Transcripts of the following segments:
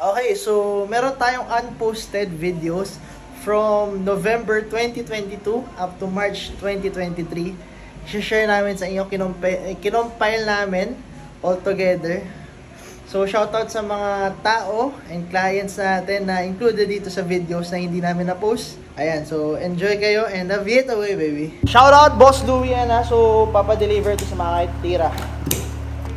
Okay, so meron tayong unposted videos from November 2022 up to March 2023. I-share namin sa inyo, kinompile namin all together. So shoutout sa mga tao and clients natin na included dito sa videos na hindi namin na-post. Ayan, so enjoy kayo and have it away, baby. Shoutout Boss Louie yan ha, so papadeliver to sa mga tira.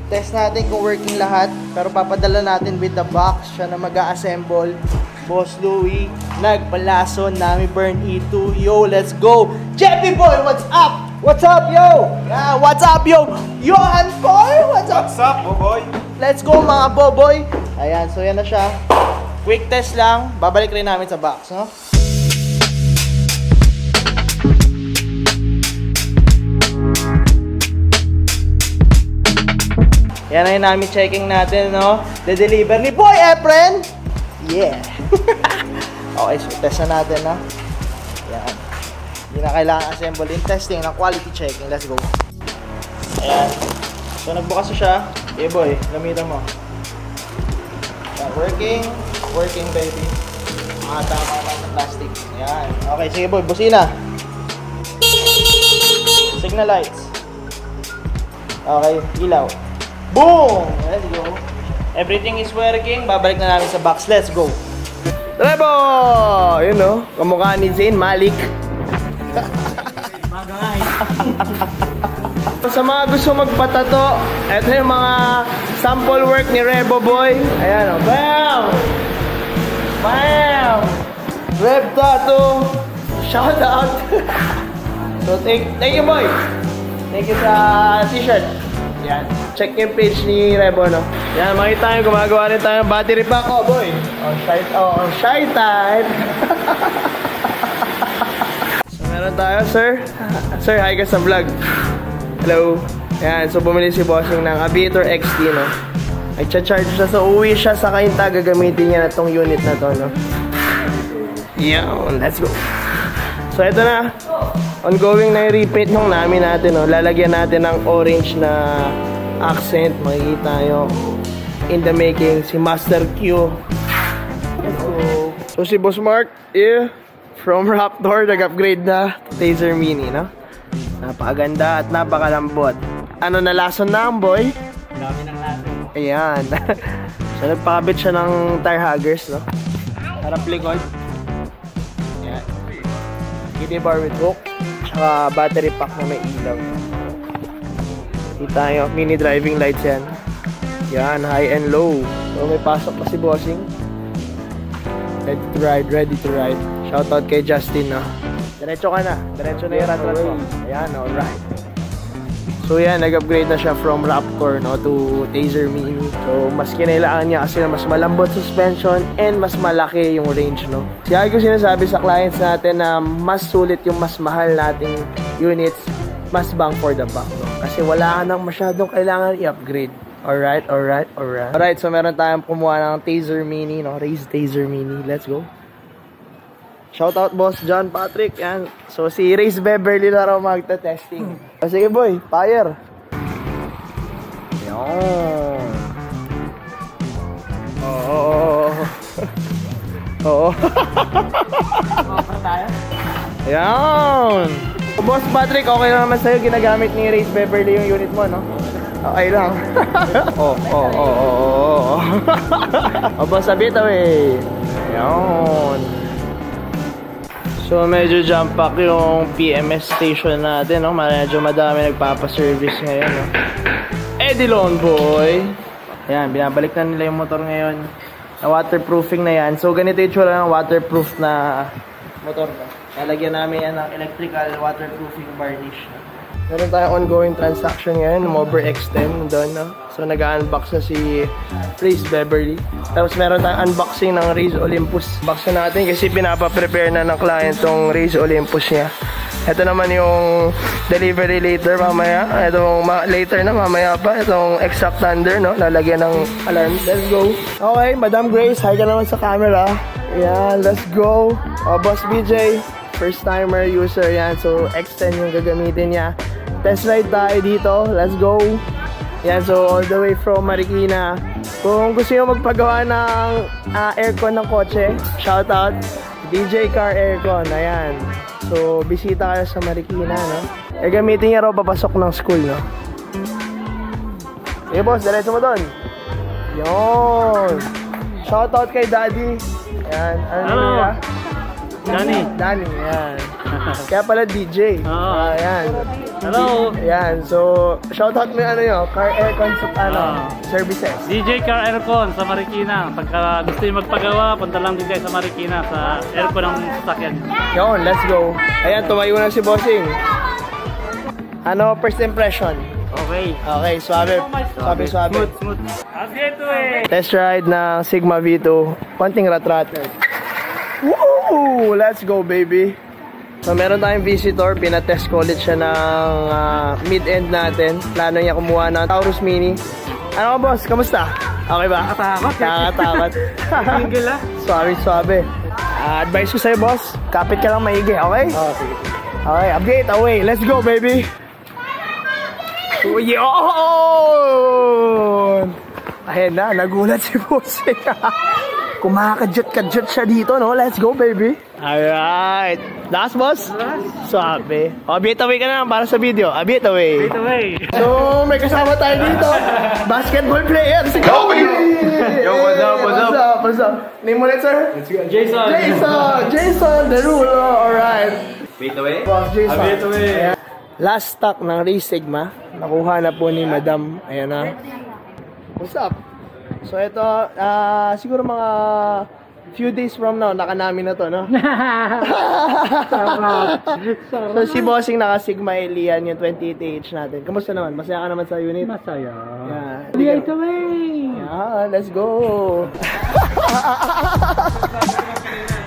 Test natin kung working lahat, pero papadala natin with the box. Siya na mag-a-assemble. Boss Louie, nagpalason, Nami Burn E2. Yo, let's go! Jeffy Boy, what's up? What's up, yo? Yeah, what's up, yo? Johan Boy, what's up? What's up, boboy? Let's go, mga boboy! Ayan, so yan na siya. Quick test lang, babalik rin namin sa box, no? Yan na yung namin checking natin, no? The-deliver ni Boy Efren! Yeah! Okay, so test na natin, no? Yan. Hindi na kailangan assemble in testing ng quality checking. Let's go. Ayan. So, nagbukas na siya. Okay, boy. Gamitan mo. Yan. Working. Working, baby. Tama lang sa plastic. Ayan. Okay, sige, boy. Busina. Signal lights. Okay. Ilaw. Boom! Let's go. Everything is working. Babalik na namin sa box. Let's go. Rebo! Yun, no? Kamukha ni Zayn Malik. Sa mga gusto magpatato, ito yung mga sample work ni Rebo Boy. Ayan, o. Bam! Bam! Reb Tattoo. Shout out. So, thank you, boy. Thank you sa t-shirt. Yan. Check yung page ni Rebo, no? Yan, makita nyo, gumagawa rin tayo ng battery pack. Oh, boy. Oh, shy type. So, meron tayo, sir. Sir, hi ka sa vlog. Hello. Yan, so bumili si Bossing ng Aviator XT, no? Nagcha-charge siya, so uwi siya sa kainta. Gagamitin niya na tong unit na to, no? Yan, let's go. So, ito na. Ongoing na yung repaint nung namin natin, no? Lalagyan natin ng orange na accent. Makikita nyo in the making si Master Q. Let's go. So, si Boss Mark, yeah, from Raptor, nag-upgrade na Taser Mini, no? Napakaganda at napakalambot. Ano na lason na ang boy? Dami ng lason. Ayan. So, nagpakabit siya ng tire huggers, no? Harap likod. Ayan. Kitty bar with hook. Tsaka battery pack na may ilaw. Kita nyo, mini driving lights yan. Yan, high and low. So, may pasok pa si Bossing. Ready to ride, ready to ride. Shoutout kay Justin, no? Diretso ka na. Diretso na yung ratrat mo. Ayan, alright. So, yan, nag-upgrade na siya from Raptor, no, to Taser Mini. So, mas kinailangan niya kasi na mas malambot suspension and mas malaki yung range, no? Kaya ko sinasabi sa clients natin na mas sulit yung mas mahal nating units, mas bang for the buck, no? Kasi wala ka nang masyadong kailangan i-upgrade. Alright, alright, alright. Alright, so meron tayong kumuha ng Taser Mini, no? Raise Taser Mini. Let's go. Shoutout Boss John Patrick. Yan. So si Race Beverly na raw magta-testing. O sige boy, fire. Yan. Oo. Oo. Yan. Boss Patrick, okay lang naman sa'yo. Ginagamit ni Race Beverly yung unit mo, no? Okay lang. Oh. O boss, abit away. Yan. So, medyo jump pack yung PMS station natin, no? Medyo madami nagpapaservice ngayon, no? Edilon, boy! Ayan, binabalik na nila yung motor ngayon. Na waterproofing na yan. So, ganito yung tsura ng waterproof na motor, no? Lalagyan namin yan ng electrical waterproofing varnish, no? Meron tayong ongoing transaction ngayon, Mover X10 doon, no? So, nag-unbox na si Race Beverly. Tapos, meron tayong unboxing ng Race Olympus. Box na natin kasi pinapa-prepare na ng client tong Race Olympus niya. Ito naman yung delivery later mamaya. Itong later na mamaya pa. Itong Exact Thunder, no? Lalagyan ng alarm. Let's go. Okay, Madam Grace, hi ka naman sa camera. Ayan, let's go. Boss BJ, first timer user yan. So, X10 yung gagamitin niya. Test ride tayo dito. Let's go. Yan, so all the way from Marikina Kung gusto nyo magpagawa ng aircon ng kotse, shoutout DJ Car Aircon. Ayan. So, bisita kayo sa Marikina, no? E, gamitin niya raw papasok ng school, no? Eh, boss, diretso mo doon. Yun. Shoutout kay Daddy. Ayan. Ano niya? Danny, ayan. Kaya pala DJ. Ayan. Hello. Ayan. So, shoutout mo yung ano yun, Car Aircon services. DJ Car Aircon sa Marikina. Pagka gusto nyo magpagawa, punta lang din kayo sa Marikina sa aircon ng sasakyan. Yun, let's go. Ayan, tumayo na si Bossing. Ano, first impression? Okay. Okay, suave. Suave. Smooth. Test ride ng Sigma V2. Konting rat-rat. Woo! Let's go, baby. So, meron tayong visitor. Pinatest ko ulit siya ng mid-end natin. Plano niya kumuha ng Taurus Mini. Ano ka, boss? Kamusta? Okay ba? Nakatakot. Single ah. Suave. Advice ko sa'yo, boss. Kapit ka lang maigi, okay? Sige. Okay, update away. Let's go, baby. So, yun! Ayan na, nagulat si Bossing. Kumakadjut-kadjut siya dito, no? Let's go, baby. Alright. Last, boss? Suave. Update away ka na para sa video. Update away. So, may kasama tayo dito. Basketball player. Si Kobe! Yo, what's up? Name ulit, sir? Jason Derulo. Alright. Wait away? Boss Jason. Update away. Ayan. Last stock ng Race Sigma. Nakuha na po ni Madam. Ayan na. What's up? So ito, siguro mga few days from now, naka namin na to, no? So si Bossing naka Sigma Elian yung 28H natin. Kamusta naman? Masaya ka naman sa unit? Masaya. Yeah. Yeah, let's go.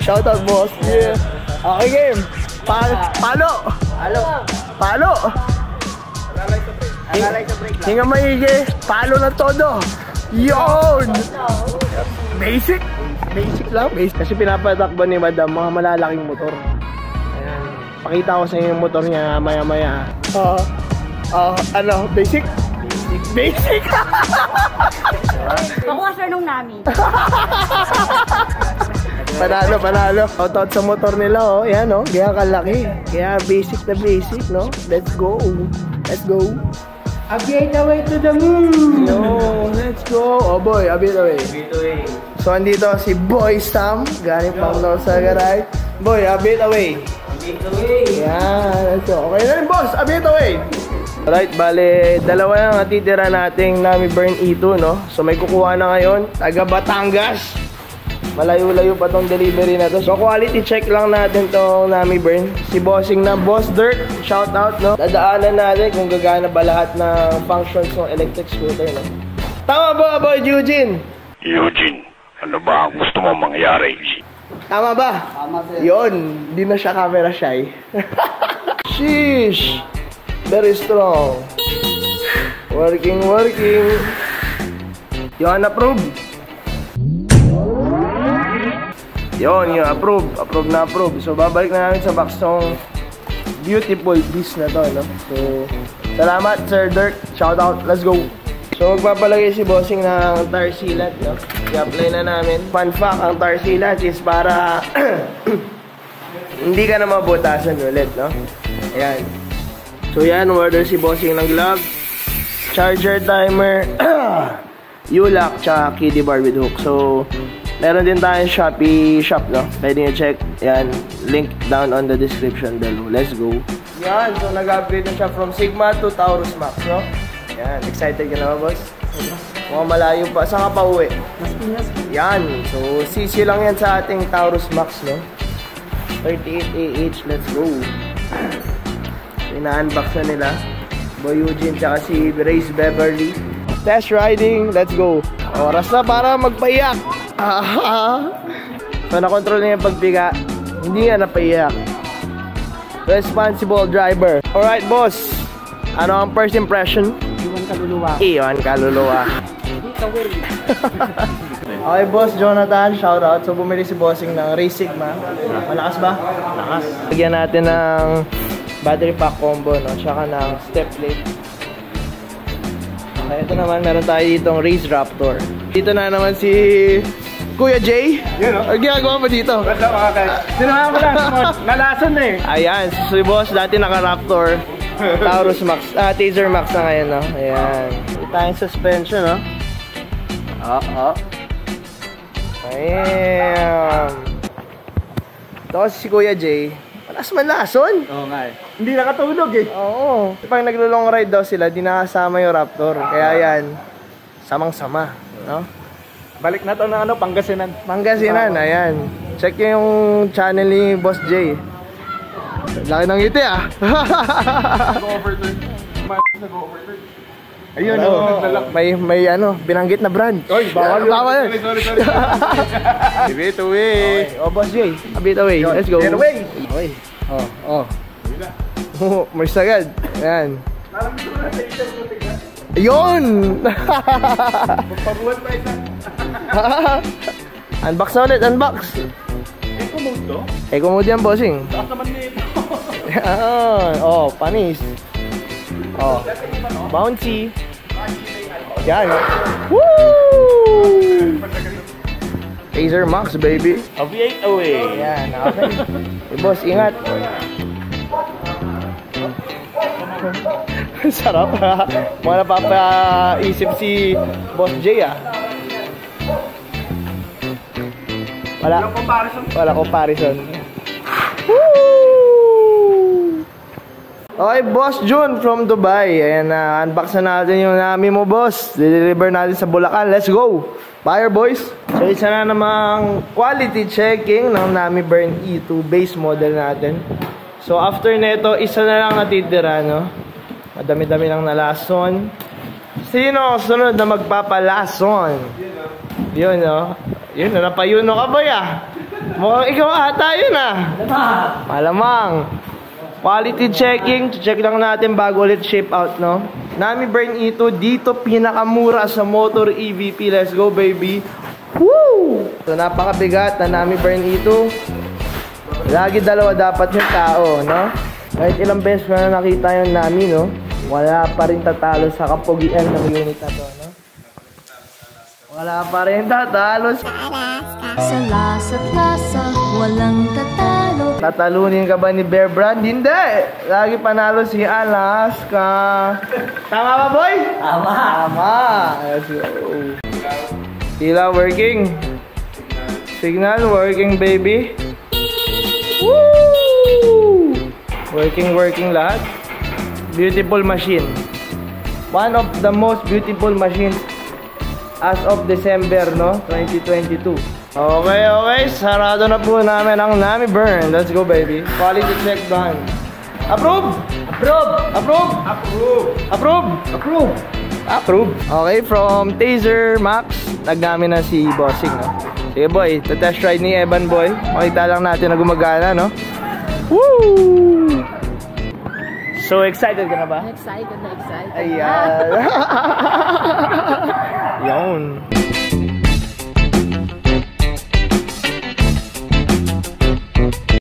Shoutout, boss. Yeah. Okay, game. Palo. Hinga maigi. Palo na todo. Yun! Basic lang. Kasi pinapatakbo ni Madam mga malalaking motor. Ayan. Pakita ko sa inyo yung motor niya maya-maya. Basic? Ako sir nung namin. Panalo. Shoutout sa motor nila, oh. Yan, oh. Kaya kalaki. Kaya basic na basic, no? Let's go. Update away to the moon! Yo, let's go! Oh boy, update away. So, andito si Boy Sam. Galing pang sa garay. Boy, update away. Yan, let's go. Okay na rin, boss. Update away. Alright, bale, dalawa lang natitira nating Nami Burn E2, no? So, may kukuha na ngayon. Taga Batangas. Malayo-layo pa tong delivery na to. So, quality check lang natin tong Nami Burn. Si Bossing na Boss Dirt. Shout out, no? Dadaanan natin kung gagana ba lahat ng functions ng electric scooter, no? Tama ba, Boy Eugene? Eugene, ano ba ang gusto mo mangyari? Tama ba? Tama, sir. Yun, di na siya camera shy. Sheesh! Very strong. Working. Yun, approve. Yun, approve. Approve. So, babalik na namin sa box tong beautiful beast na to, no? So, salamat, Sir Dirk. Shout out. Let's go. So, magpapalagay si Bossing ng tire sealant, no? I-apply na namin. Fun fact, ang tire sealant is para hindi ka na mabutasan ulit, no? Ayan. So, yan. Order si Bossing ng glove, charger timer, U-lock, tsaka kiddie bar with hook. So, meron din tayong Shopee shop, no? Pwede nyo check. Yan. Link down on the description below. Let's go. Yan. So, nag-upgrade na siya from Sigma to Taurus Max, no? Yan. Excited ka na ba, boss? Mukhang malayo pa. Saan ka pa uwi? Yan. So, CC lang yan sa ating Taurus Max, no? 38AH. Let's go. Ina-unbox na nila. Boy Eugene, tsaka si Race Beverly. Test riding. Let's go. Oras na para magpaiyak. So, nakontrol na yung pagpiga. Hindi nga napaiyak. Responsible driver. Alright, boss. Ano ang first impression? Iwan kaluluwa. Okay, boss Jonathan. Shout out. So, bumili si Bossing ng Race Sigma. Malakas ba? Malakas. Lagyan natin ng battery pack combo, no? Tsaka ng step plate. Ito naman, meron tayo ditong Race Raptor. Dito na naman si Kuya Jay. Yun, no? Ang ginagawa mo dito? Basta sinamahan ko lang. Nalason na eh. Ayan, si boss dati naka-Raptor. Taurus Max, Taser Max na ngayon, no? Ayan. Ito tayong suspension, no? Ayan. Ito kasi si Kuya Jay. Malas man lason. Oo nga eh. Hindi nakatulog eh. Oo. Pag naglo-long ride daw sila, di nakasama yung Raptor. Kaya yan, samang-sama, no? Balik na to ng ano, Pangasinan. Pangasinan, ayan. Check nyo yung channel ni Boss Jay. Laki ng ngiti ah. Nag-overturn. Nag-overturn. Ayun, may ano, binanggit na brand. Oy, bawal yun. Bawal yun. Sorry. Give it away. Oh, Boss Jay, a bit away. Let's go. Get away. Okay. Oh. Maris agad. Ayan. Ayun! Pagpabuhan pa isa. Unbox na ulit, unbox. Eco mode to? Eco mode yan, bossing. Taas naman nito. Panis. Bouncy. Yan. Woo! Taser Max, baby. Aviate away. Yan, okay. Boss, ingat. Sarap ha. Mga napapaisip si Boss Jay ah. Wala comparison. Woo! Okay, Boss Jun from Dubai. Ayan na, unbox na natin yung Nami mo, boss. Deliver natin sa Bulacan. Let's go! Fire, boys! So, isa na namang quality checking ng Nami Burn E2 base model natin. So, after neto, isa na lang natitira, no? Madami-dami lang nalason. Sino ang sunod na magpapalason? Yun, no? Yun, napayuno ka ba ya? Mukhang ikaw ata yun, ah. Malamang. Quality checking. Check lang natin bago ulit ship out, no? Nami Burn E2, dito pinakamura sa motor EVP. Let's go, baby. Woo! So, napakabigat na Nami Burn E2. Lagi dalawa dapat yung tao, no? Kahit ilang beses ko na nakita yung Nami, no? Wala pa rin tatalo sa kapugian ng unit na to, no? Wala pa rin tatalo sa... Sa lasa't lasa, walang tatalo. Tatalunin ka ba ni Bear Brand? Hindi! Lagi panalo si Alaska. Tama ba, boy? Tama! Let's go. Tila working. Signal working, baby. Woo! Working lahat. Beautiful machine. One of the most beautiful machines as of December, no? 2022. Okay. Sarado na po namin ang Nami Burn. Let's go, baby. Quality check done. Approve! Approve! Okay, from Taser Max, nagnamin na si Bossing, no? Sige, boy. Test ride ni Evan, boy. Makita lang natin na gumagana, no? Woo! So excited ka na ba? Excited. Ayan. Yun.